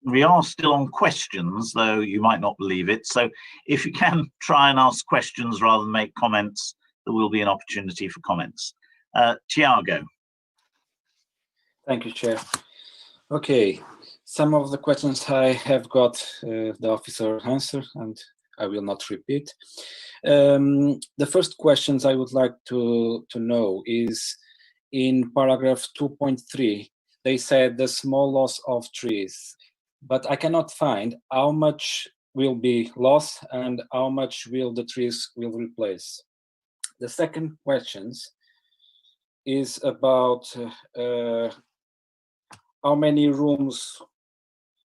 We are still on questions, though you might not believe it. So if you can try and ask questions rather than make comments, there will be an opportunity for comments. Tiago. Thank you, Chair. Okay, some of the questions I have got the officer answer, and I will not repeat. The first questions I would like to know is in paragraph 2.3, they said the small loss of trees, but I cannot find how much will be lost and how much will the trees will replace. The second questions is about how many rooms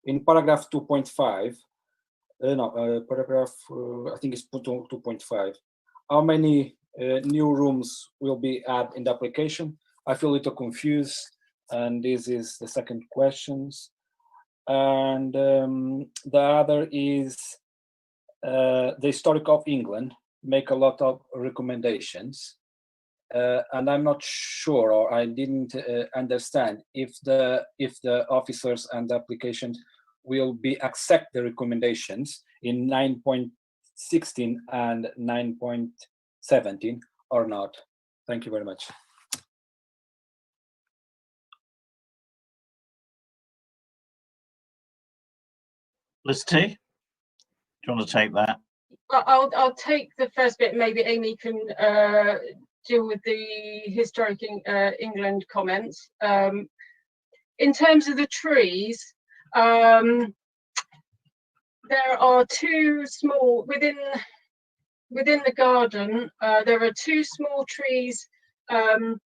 in paragraph 2.5, I think it's 2.5, how many new rooms will be added in the application? I feel a little confused, and this is the second questions. And the other is the Historic of England make a lot of recommendations, and I'm not sure, or I didn't understand if the officers and the applications will be accept the recommendations in 9.16 and 9.17 or not. Thank you very much. Felicity, do you want to take that? I'll take the first bit. Maybe Amy can deal with the Historic England comments. In terms of the trees, there are two small within the garden. There are two small trees in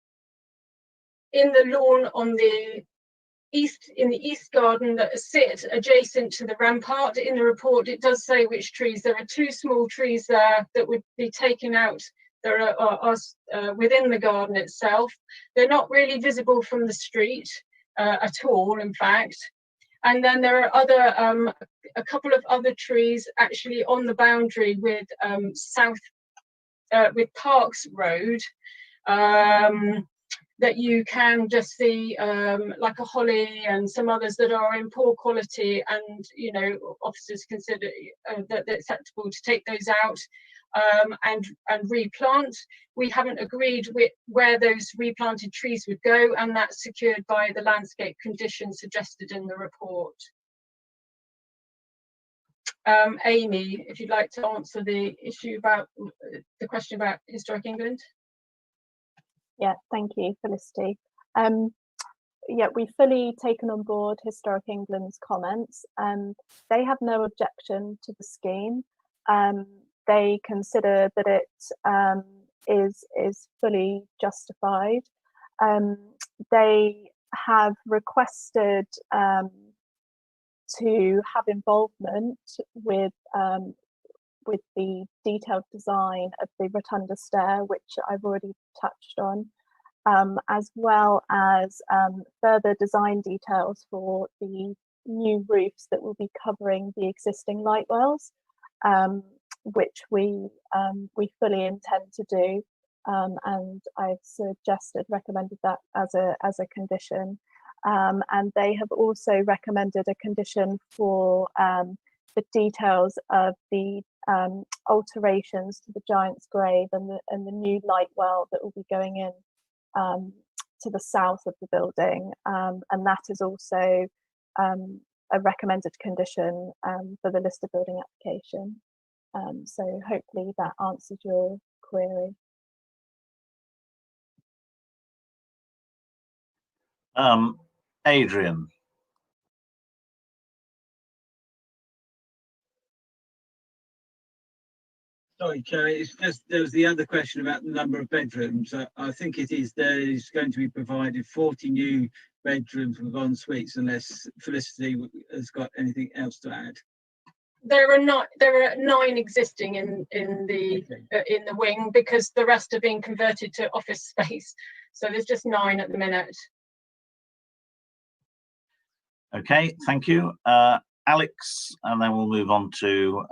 the lawn on the east garden that sit adjacent to the rampart. In the report, it does say which trees. There are two small trees there that would be taken out. There are within the garden itself. They're not really visible from the street at all, in fact. And then there are other a couple of other trees actually on the boundary with with Parks Road. That you can just see like a holly and some others that are in poor quality, and you know, officers consider that they're acceptable to take those out and replant. We haven't agreed with where those replanted trees would go, and that's secured by the landscape conditions suggested in the report. Amy, if you'd like to answer the issue about the question about Historic England. Yeah, thank you, Felicity. Yeah, we've fully taken on board Historic England's comments. They have no objection to the scheme. They consider that it is fully justified. They have requested to have involvement with the detailed design of the rotunda stair, which I've already touched on, as well as further design details for the new roofs that will be covering the existing light wells, which we fully intend to do, and I've recommended that as a condition, and they have also recommended a condition for the details of the alterations to the Giant's Grave and the new light well that will be going in to the south of the building, and that is also a recommended condition for the listed building application. So hopefully that answers your query. Adrian. Sorry, Chair, it's just there was the other question about the number of bedrooms. I think there is going to be provided 40 new bedrooms with en suites, unless Felicity has got anything else to add. There are 9 existing in the wing, because the rest are being converted to office space. So there's just 9 at the minute. Okay, thank you. Alex, and then we'll move on to